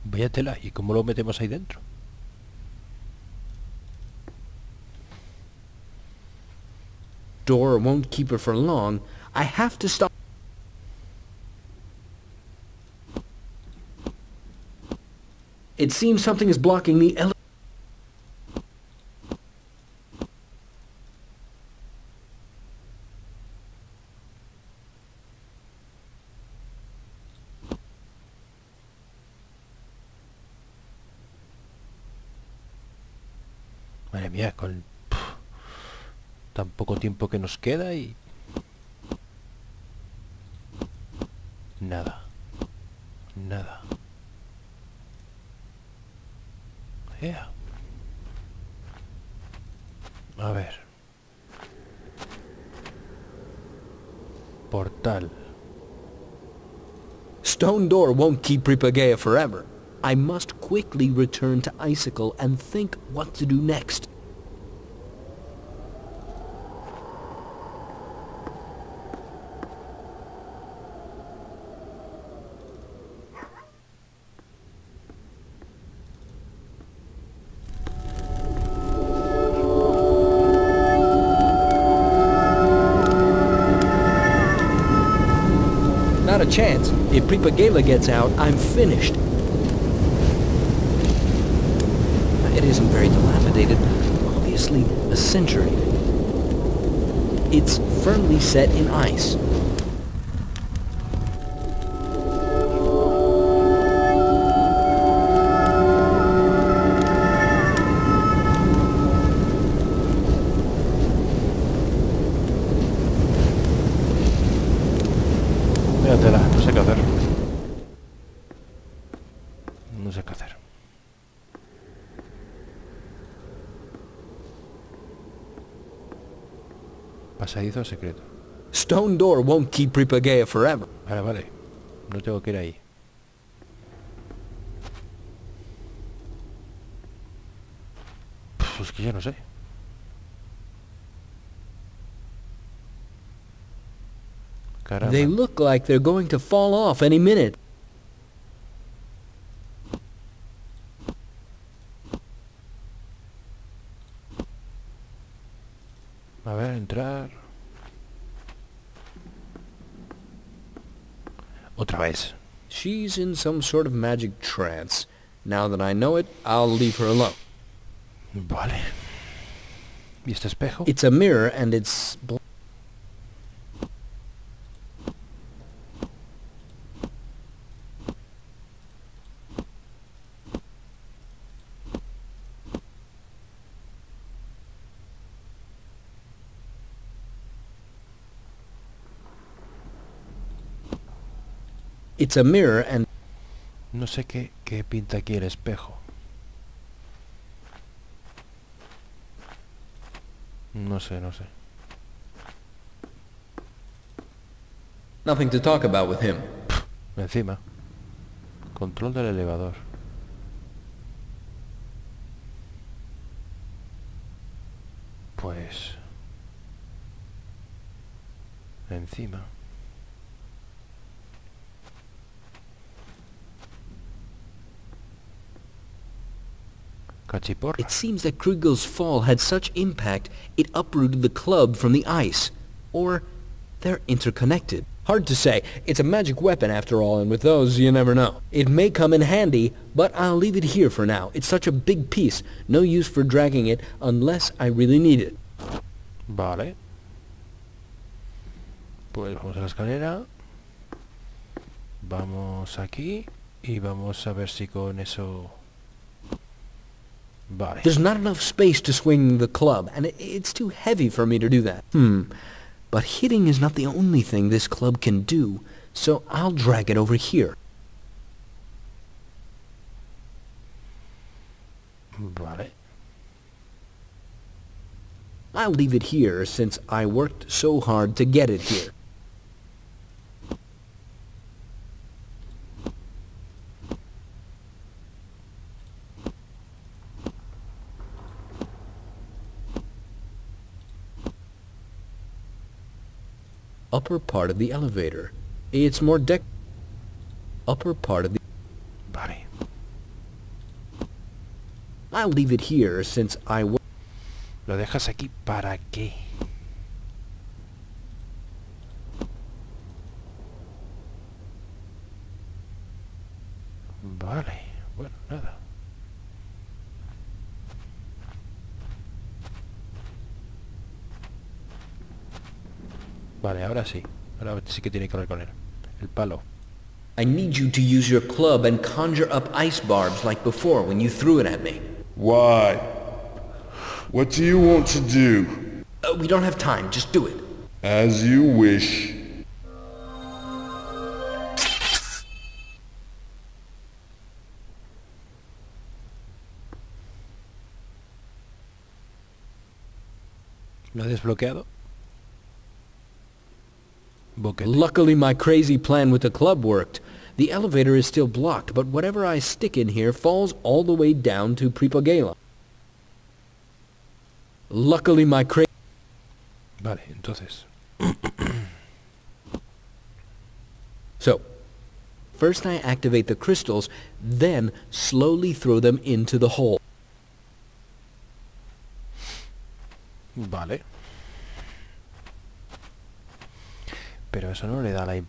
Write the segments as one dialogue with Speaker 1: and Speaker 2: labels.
Speaker 1: Vaya tela, ¿y cómo lo metemos ahí dentro?
Speaker 2: Door won't keep her for long. I have to stop. It seems something is blocking the elevator.
Speaker 1: Madre mía, con tan poco tiempo que nos queda y... Nada. Nada. Yeah. A ver. Portal.
Speaker 2: Stone door won't keep Ripagea forever. I must quickly return to Icicle and think what to do next. Not a chance. If Ripagea gets out, I'm finished. It isn't very dilapidated, obviously a century. It's firmly set in ice.
Speaker 1: Míratela, no sé qué hacer. No sé qué hacer. Pasadizo secreto.
Speaker 2: Stone door won't keep Ripagea forever.
Speaker 1: Vale, vale. No tengo que ir ahí. Pues que ya no sé. Caramba.
Speaker 2: They look like they're going to fall off any minute.
Speaker 1: A ver, entrar. Otra vez.
Speaker 2: She's in some sort of magic trance. Now that I know it, I'll leave her alone.
Speaker 1: Vale. ¿Y este espejo?
Speaker 2: It's a mirror and it's... It's a mirror and...
Speaker 1: No sé qué pinta aquí el espejo. No sé, no sé.
Speaker 2: Nothing to talk about with him.
Speaker 1: Encima. Control del elevador. Pues... Encima. Cachiporra.
Speaker 2: It seems that Krigel's fall had such impact, it uprooted the club from the ice. Or they're interconnected. Hard to say. It's a magic weapon after all, and with those, you never know. It may come in handy, but I'll leave it here for now. It's such a big piece. No use for dragging it unless I really need it.
Speaker 1: Vale. Pues vamos a la escalera. Vamos aquí. Y vamos a ver si con eso... Vale.
Speaker 2: There's not enough space to swing the club, and it's too heavy for me to do that. But hitting is not the only thing this club can do, so I'll drag it over here.
Speaker 1: Vale.
Speaker 2: I'll leave it here since I worked so hard to get it here. Upper part of the elevator. It's more upper part of the...
Speaker 1: Vale.
Speaker 2: I'll leave it here since I...
Speaker 1: ¿Lo dejas aquí para qué? Vale. Bueno, nada. Vale, ahora sí. Ahora sí que tiene que hablar con él. El palo.
Speaker 2: I need you to use your club and conjure up ice barbs like before when you threw it at me.
Speaker 3: Why? What do you want to do?
Speaker 2: We don't have time. Just do it.
Speaker 3: As you wish.
Speaker 1: ¿Lo he desbloqueado? Boquete.
Speaker 2: Luckily my crazy plan with the club worked. The elevator is still blocked, but whatever I stick in here falls all the way down to Pripogala. Luckily my
Speaker 1: Vale, entonces.
Speaker 2: So, first I activate the crystals, then slowly throw them into the hole.
Speaker 1: Vale. Pero eso no le da la...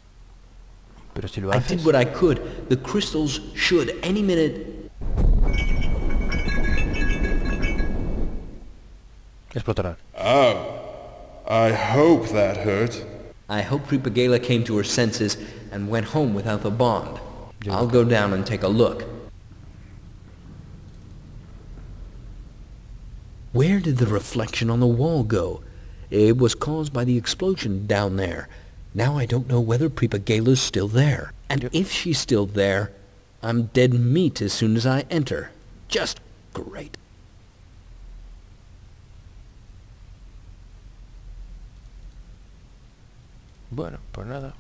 Speaker 1: Pero si lo
Speaker 2: I
Speaker 1: haces...
Speaker 2: did what I could. The crystals should any minute...
Speaker 1: Explotarán.
Speaker 3: Oh. I hope that hurt.
Speaker 2: I hope Pripogala came to her senses and went home without the bond.
Speaker 1: Yeah.
Speaker 2: I'll go down and take a look. Where did the reflection on the wall go? It was caused by the explosion down there. Now I don't know whether Pripogala's still there. And if she's still there, I'm dead meat as soon as I enter. Just great.
Speaker 1: Bueno, pues nada.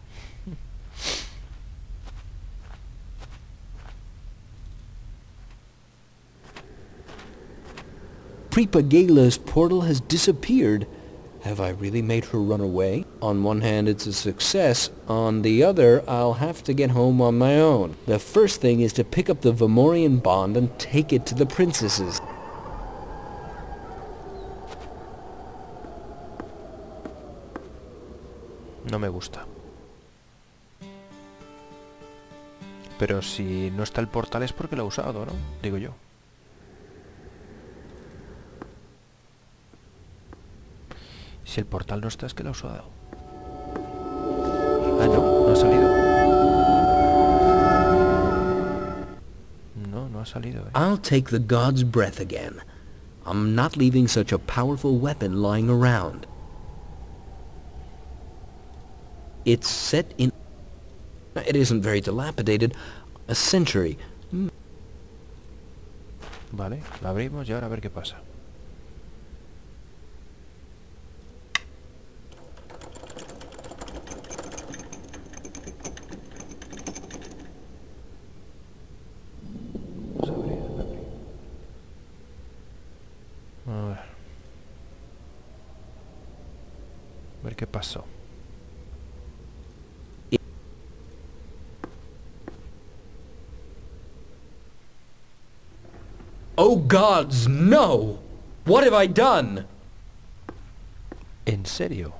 Speaker 2: Pripogala's portal has disappeared. Have I really made her run away? On one hand, it's a success. On the other, I'll have to get home on my own. The first thing is to pick up the Vamorian bond and take it to the princesses.
Speaker 1: No me gusta. Pero si no está el portal es porque lo he usado, ¿no? Digo yo. Si el portal no está es que lo he usado. Ah, no, no ha salido. No, no ha salido.
Speaker 2: I'll take the god's breath again. I'm not leaving such a powerful weapon lying around. It's set in... It isn't very dilapidated. A century.
Speaker 1: Vale, la abrimos y ahora a ver qué pasa. Vamos a abrir, a ver. A ver qué pasó.
Speaker 2: Oh gods, no! What have I done?
Speaker 1: ¿En serio?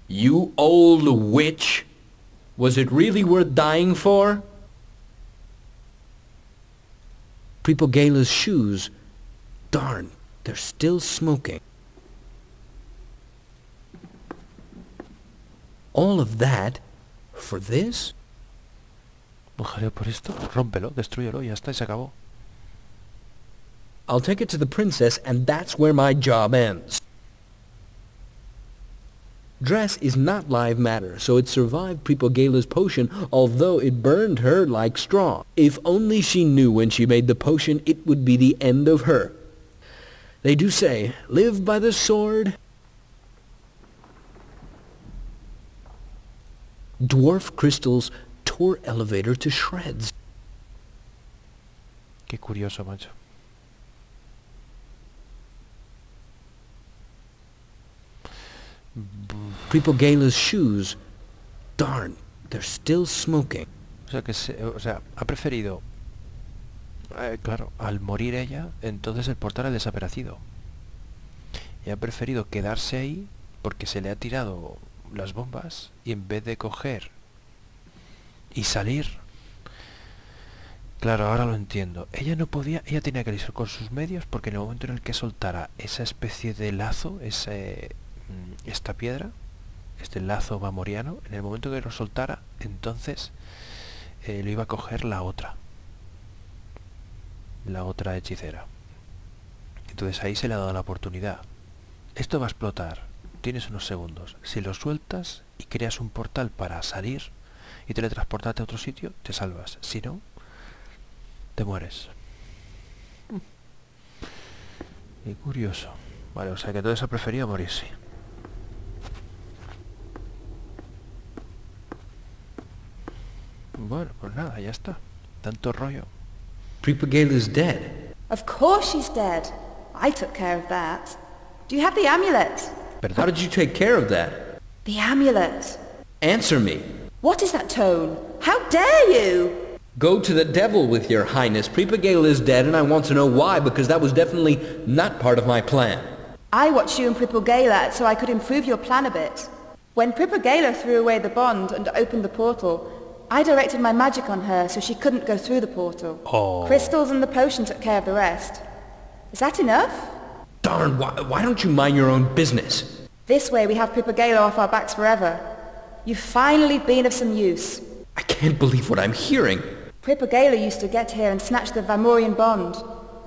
Speaker 2: You old witch! Was it really worth dying for? Pripogala's shoes. Darn, they're still smoking. All of that for this?
Speaker 1: Ojalá por esto. Rómpelo, destrúyelo y ya está, y se acabó.
Speaker 2: I'll take it to the princess and that's where my job ends. Dress is not live matter, so it survived Pripogala's potion, although it burned her like straw. If only she knew when she made the potion, it would be the end of her. They do say, live by the sword. Dwarf crystals tore elevator to shreds.
Speaker 1: Qué curioso, macho.
Speaker 2: Pripogala's shoes. Darn, they're still smoking.
Speaker 1: O sea, ha preferido... claro, al morir ella, entonces el portal ha desaparecido. Y ha preferido quedarse ahí porque se le ha tirado las bombas y en vez de coger y salir... Claro, ahora lo entiendo. Ella no podía, ella tenía que irse con sus medios porque en el momento en el que soltara esa especie de lazo, esta piedra, este lazo vamoriano, en el momento que lo soltara, entonces lo iba a coger la otra hechicera. Entonces ahí se le ha dado la oportunidad. Esto va a explotar, tienes unos segundos. Si lo sueltas y creas un portal para salir y teletransportarte a otro sitio, te salvas. Si no, te mueres. Qué curioso. Vale, o sea que entonces ha preferido morirse. Bueno, pues nada, ya está. Tanto rollo.
Speaker 2: Pripogala's dead.
Speaker 4: Of course she's dead. I took care of that. Do you have the amulet?
Speaker 2: How did you take care of that?
Speaker 4: The amulet.
Speaker 2: Answer me.
Speaker 4: What is that tone? How dare you?
Speaker 2: Go to the devil with your highness. Pripogala is dead and I want to know why, because that was definitely not part of my plan.
Speaker 4: I watched you and Pripogala so I could improve your plan a bit. When Pripogala threw away the bond and opened the portal, I directed my magic on her so she couldn't go through the portal.
Speaker 1: Oh.
Speaker 4: Crystals and the potion took care of the rest. Is that enough?
Speaker 2: Darn, why don't you mind your own business?
Speaker 4: This way we have Pripogala off our backs forever. You've finally been of some use.
Speaker 2: I can't believe what I'm hearing.
Speaker 4: Pripogala used to get here and snatch the Vamorian bond.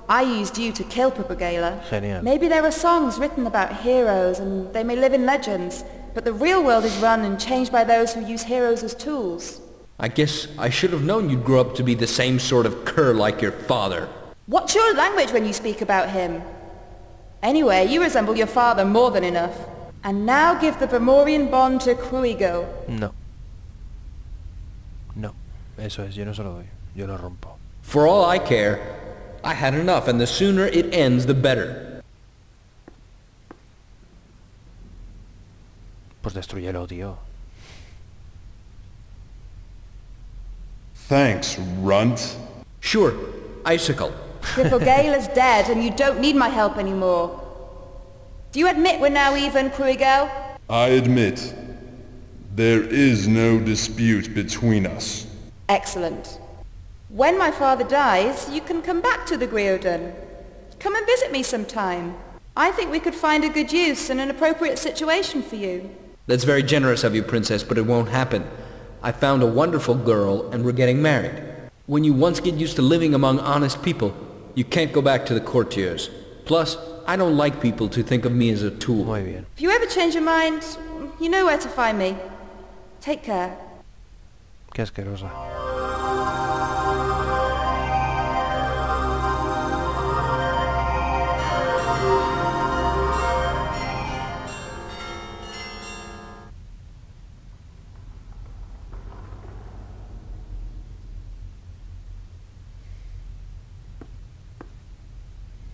Speaker 4: I used you to kill Pripogala.
Speaker 1: Genial.
Speaker 4: Maybe there are songs written about heroes and they may live in legends, but the real world is run and changed by those who use heroes as tools.
Speaker 2: I guess I should have known you'd grow up to be the same sort of cur like your father.
Speaker 4: What's your language when you speak about him? Anyway, you resemble your father more than enough. And now give the Vamorian bond to Cruigo.
Speaker 1: No. No. Eso es, yo no se lo doy. Yo lo rompo.
Speaker 2: For all I care, I had enough, and the sooner it ends, the better.
Speaker 1: Pues destrúyelo, tío.
Speaker 3: Thanks, runt.
Speaker 2: Sure, Icicle.
Speaker 4: Pripogala's dead and you don't need my help anymore. Do you admit we're now even, Cruigo?
Speaker 3: I admit, there is no dispute between us.
Speaker 4: Excellent. When my father dies, you can come back to the Griodon. Come and visit me sometime. I think we could find a good use and an appropriate situation for you.
Speaker 2: That's very generous of you, Princess, but it won't happen. I found a wonderful girl, and we're getting married. When you once get used to living among honest people, you can't go back to the courtiers. Plus, I don't like people to think of me as a tool.
Speaker 1: Muy bien.
Speaker 4: If you ever change your mind, you know where to find me. Take care.
Speaker 1: Qué asquerosa.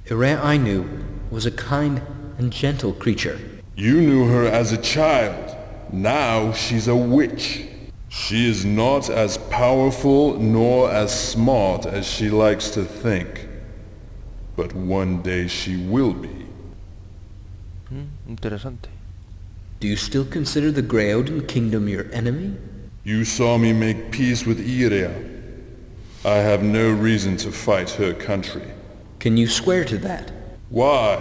Speaker 2: Héroe I knew was a kind and gentle creature.
Speaker 3: You knew her as a child. Now she's a witch. She is not as powerful nor as smart as she likes to think. But one day she will be.
Speaker 1: Interesante.
Speaker 2: Do you still consider the Griodon kingdom your enemy?
Speaker 3: You saw me make peace with Iria. I have no reason to fight her country.
Speaker 2: Can you swear to that?
Speaker 3: Why?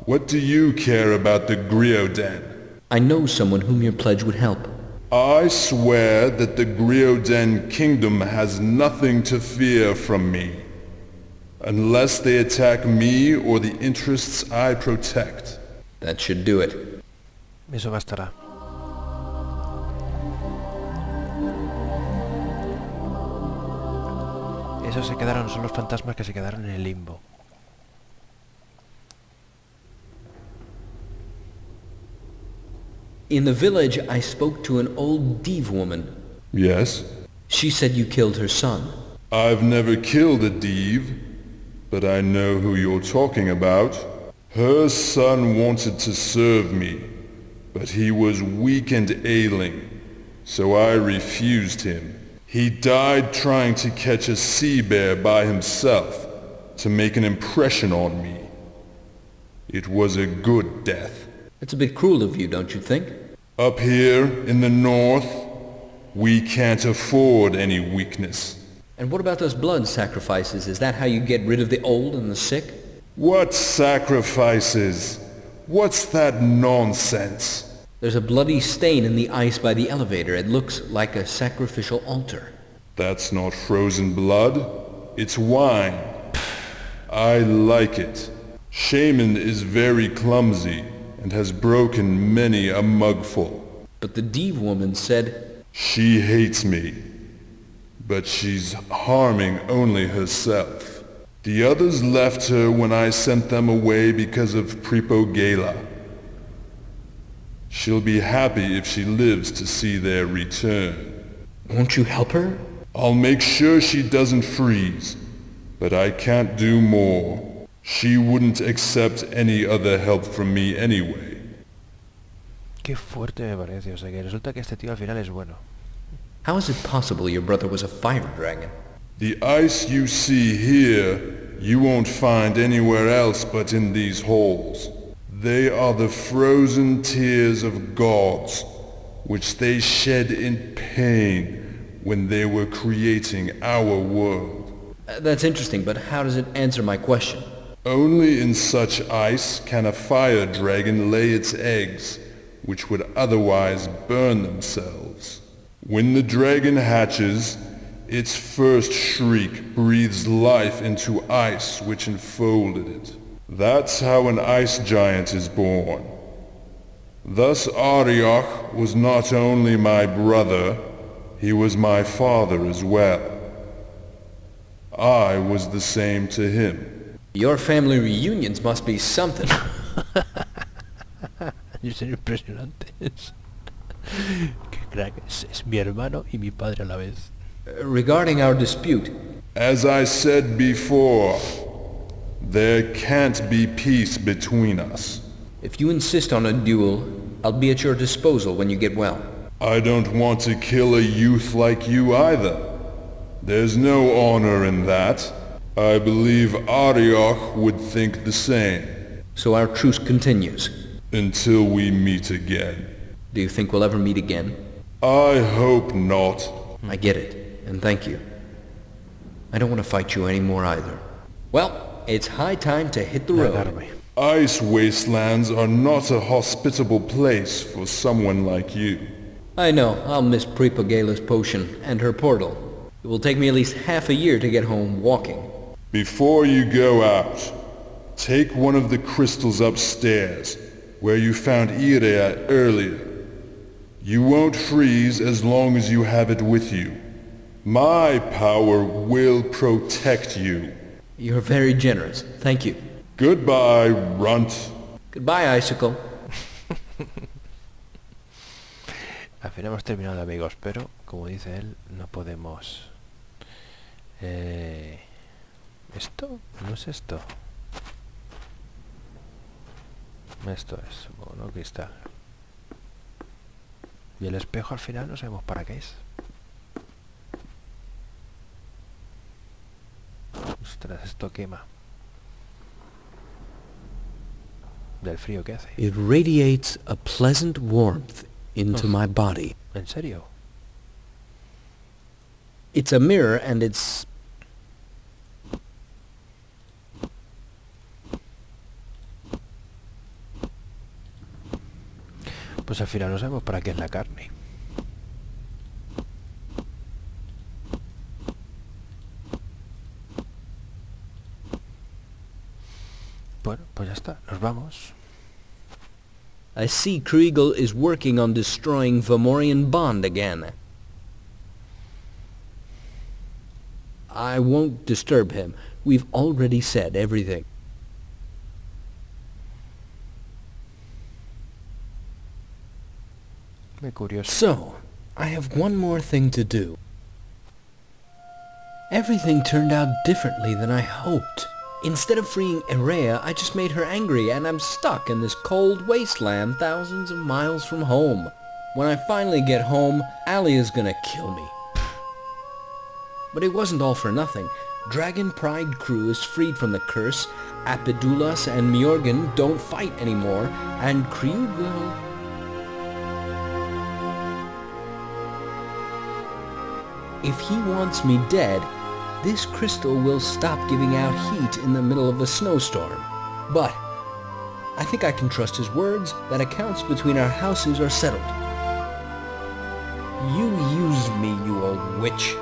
Speaker 3: What do you care about the Griodon?
Speaker 2: I know someone whom your pledge would help.
Speaker 3: I swear that the Griodon kingdom has nothing to fear from me, unless they attack me or the interests I protect.
Speaker 2: That should do it.
Speaker 1: Eso bastará. Esos se quedaron, son los fantasmas que se quedaron en el limbo.
Speaker 2: In the village, I spoke to an old Div woman.
Speaker 3: Yes?
Speaker 2: She said you killed her son.
Speaker 3: I've never killed a Div, but I know who you're talking about. Her son wanted to serve me, but he was weak and ailing, so I refused him. He died trying to catch a sea bear by himself, to make an impression on me. It was a good death.
Speaker 2: That's a bit cruel of you, don't you think?
Speaker 3: Up here in the north, we can't afford any weakness.
Speaker 2: And what about those blood sacrifices? Is that how you get rid of the old and the sick?
Speaker 3: What sacrifices? What's that nonsense?
Speaker 2: There's a bloody stain in the ice by the elevator. It looks like a sacrificial altar.
Speaker 3: That's not frozen blood. It's wine. I like it. Shaman is very clumsy and has broken many a mugful.
Speaker 2: But the Div woman said,
Speaker 3: She hates me, but she's harming only herself. The others left her when I sent them away because of Pripogala. She'll be happy if she lives to see their return.
Speaker 2: won't you help her?
Speaker 3: I'll make sure she doesn't freeze, but I can't do more. She wouldn't accept any other help from me anyway.
Speaker 1: Qué fuerte me parece, o sea que resulta que este tío al final es bueno.
Speaker 2: How is it possible your brother was a fire dragon?
Speaker 3: The ice you see here, you won't find anywhere else but in these halls. They are the frozen tears of gods, which they shed in pain when they were creating our world.
Speaker 2: That's interesting, but how does it answer my question?
Speaker 3: Only in such ice can a fire dragon lay its eggs, which would otherwise burn themselves. When the dragon hatches, its first shriek breathes life into ice which enfolded it. That's how an ice giant is born. Thus Arioch was not only my brother, he was my father as well. I was the same to him.
Speaker 2: Your family reunions must be something.
Speaker 1: Y son impresionantes. Qué crack, es mi hermano y mi padre a la vez.
Speaker 2: Regarding our dispute,
Speaker 3: As I said before, there can't be peace between us.
Speaker 2: if you insist on a duel, I'll be at your disposal when you get well.
Speaker 3: I don't want to kill a youth like you either. There's no honor in that. I believe Arioch would think the same.
Speaker 2: So our truce continues.
Speaker 3: Until we meet again.
Speaker 2: Do you think we'll ever meet again?
Speaker 3: I hope not.
Speaker 2: I get it, and thank you. I don't want to fight you anymore either. Well, it's high time to hit the road.
Speaker 1: Largarme.
Speaker 3: Ice wastelands are not a hospitable place for someone like you.
Speaker 2: I know, I'll miss Pripogala's potion and her portal. It will take me at least half a year to get home walking.
Speaker 3: Before you go out, take one of the crystals upstairs, where you found Irea earlier. You won't freeze as long as you have it with you. My power will protect you.
Speaker 2: You're very generous. Thank you.
Speaker 3: Goodbye, Runt.
Speaker 2: Goodbye, Icicle.
Speaker 1: Al final hemos terminado, amigos, pero como dice él, no podemos... ¿Esto? ¿No es esto? Esto es, bueno, cristal. Y el espejo al final no sabemos para qué es. Ostras, esto quema. Del frío que hace.
Speaker 2: It radiates a pleasant warmth into my body.
Speaker 1: ¿En serio?
Speaker 2: It's a mirror and it's...
Speaker 1: Pues al final no sabemos para qué es la carne. Bueno, pues ya está, nos vamos.
Speaker 2: I see Kriegel is working on destroying Vamorian Bond again. I won't disturb him. We've already said everything.
Speaker 1: Muy curioso.
Speaker 2: So, I have one more thing to do. Everything turned out differently than I hoped. Instead of freeing Area, I just made her angry, and I'm stuck in this cold wasteland thousands of miles from home. When I finally get home, Alia's gonna kill me. But it wasn't all for nothing. Dragon Pride crew is freed from the curse, Apidulas and Mjorgen don't fight anymore, and Kriugel... If he wants me dead, this crystal will stop giving out heat in the middle of a snowstorm. But I think I can trust his words that accounts between our houses are settled. You used me, you old witch,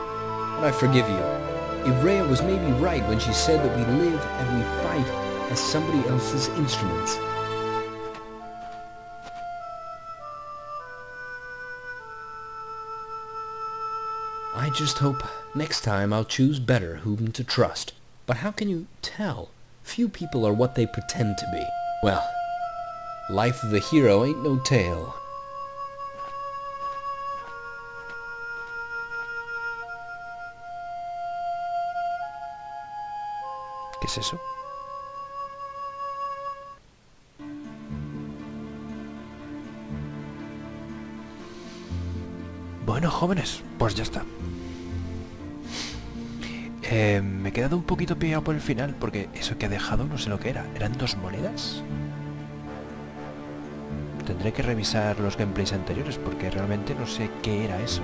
Speaker 2: and I forgive you. Ivrea was maybe right when she said that we live and we fight as somebody else's instruments. I just hope next time I'll choose better whom to trust. But how can you tell? Few people are what they pretend to be. Well, life of a hero ain't no tale.
Speaker 1: ¿Qué es eso? Bueno, jóvenes, pues ya está. Me he quedado un poquito pillado por el final, porque eso que ha dejado no sé lo que era. ¿Eran 2 monedas? Tendré que revisar los gameplays anteriores, porque realmente no sé qué era eso.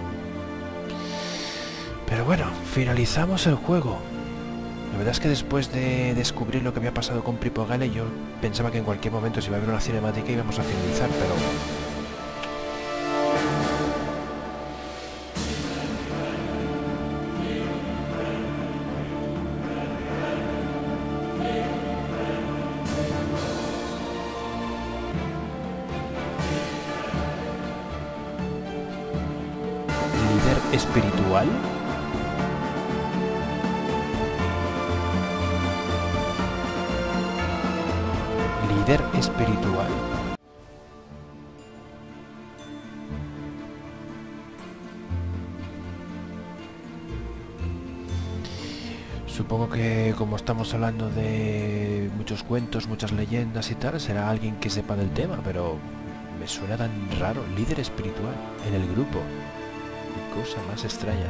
Speaker 1: Pero bueno, finalizamos el juego. La verdad es que después de descubrir lo que había pasado con Pripogale, yo pensaba que en cualquier momento si iba a haber una cinemática íbamos a finalizar, pero... líder espiritual. Líder espiritual. Supongo que como estamos hablando de muchos cuentos, muchas leyendas y tal, será alguien que sepa del tema, pero me suena tan raro. Líder espiritual en el grupo. Qué cosa más extraña.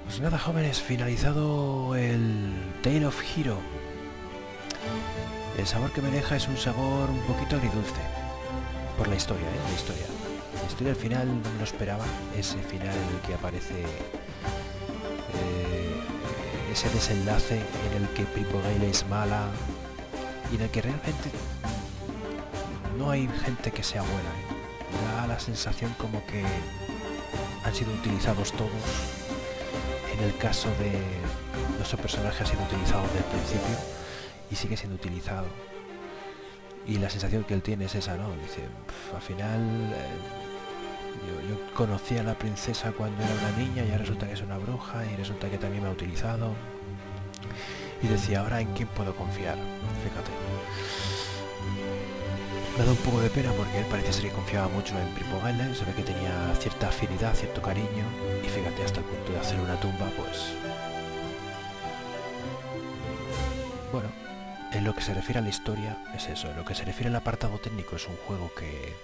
Speaker 1: Pues nada, jóvenes, finalizado el Tale of Hero. El sabor que me deja es un sabor un poquito agridulce. Por la historia, la historia. La historia al final no me lo esperaba. Ese final en el que aparece ese desenlace en el que Pripogale es mala y en el que realmente no hay gente que sea buena. Da la sensación como que han sido utilizados todos. En el caso de nuestro personaje ha sido utilizado desde el principio y sigue siendo utilizado. Y la sensación que él tiene es esa, ¿no? Dice, al final yo conocí a la princesa cuando era una niña y ahora resulta que es una bruja y resulta que también me ha utilizado. Y decía, ¿ahora en quién puedo confiar? Fíjate. Me da un poco de pena porque él parece ser que confiaba mucho en Pripogale, se ve que tenía cierta afinidad, cierto cariño, y fíjate, hasta el punto de hacer una tumba, pues... Bueno, en lo que se refiere a la historia es eso, en lo que se refiere al apartado técnico es un juego que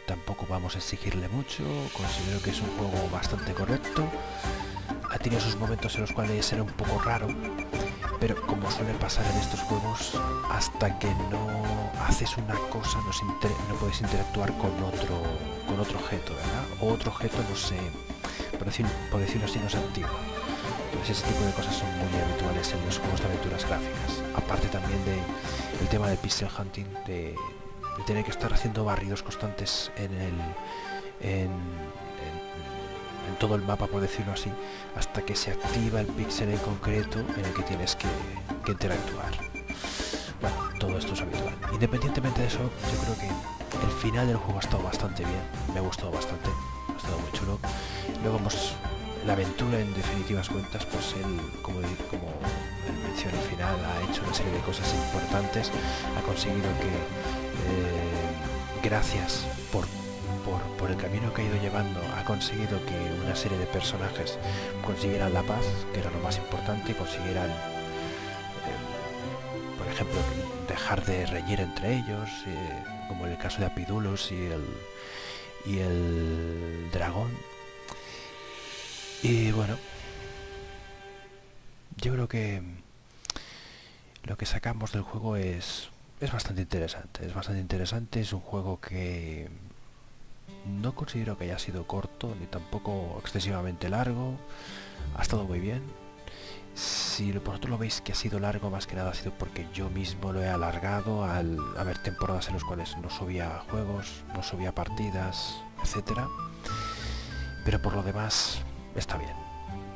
Speaker 1: tampoco vamos a exigirle mucho, considero que es un juego bastante correcto, ha tenido sus momentos en los cuales era un poco raro, pero como suele pasar en estos juegos, hasta que no haces una cosa no puedes interactuar con otro objeto, ¿verdad? O otro objeto, no sé, por decirlo así, no se activa. Entonces ese tipo de cosas son muy habituales en los juegos de aventuras gráficas. Aparte también del tema del pixel hunting, de tener que estar haciendo barridos constantes en todo el mapa, por decirlo así, hasta que se activa el píxel en concreto en el que tienes que interactuar. bueno, todo esto es habitual. Independientemente de eso, yo creo que el final del juego ha estado bastante bien, me ha gustado bastante, ha estado muy chulo. Luego la aventura, en definitivas cuentas, pues él, como él menciona al final, ha hecho una serie de cosas importantes, ha conseguido que, gracias por el camino que ha ido llevando, ha conseguido que una serie de personajes consiguieran la paz, que era lo más importante, consiguieran, por ejemplo, dejar de reñir entre ellos, como en el caso de Apidulus y el dragón. Y bueno, yo creo que lo que sacamos del juego es bastante interesante, es un juego que no considero que haya sido corto, ni tampoco excesivamente largo, ha estado muy bien. Si vosotros lo veis que ha sido largo, más que nada ha sido porque yo mismo lo he alargado al haber temporadas en las cuales no subía juegos, no subía partidas, etcétera. Pero por lo demás está bien,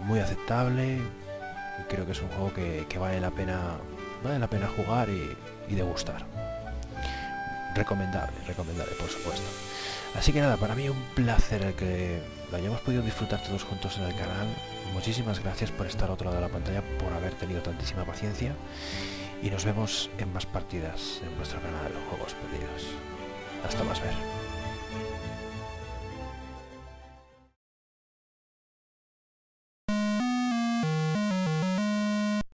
Speaker 1: muy aceptable. Creo que es un juego que vale la pena jugar y degustar. Recomendable, por supuesto. Así que nada, para mí un placer el que lo hayamos podido disfrutar todos juntos en el canal. Muchísimas gracias por estar al otro lado de la pantalla, por haber tenido tantísima paciencia, y nos vemos en más partidas en nuestro canal Juegos Perdidos. Hasta más ver.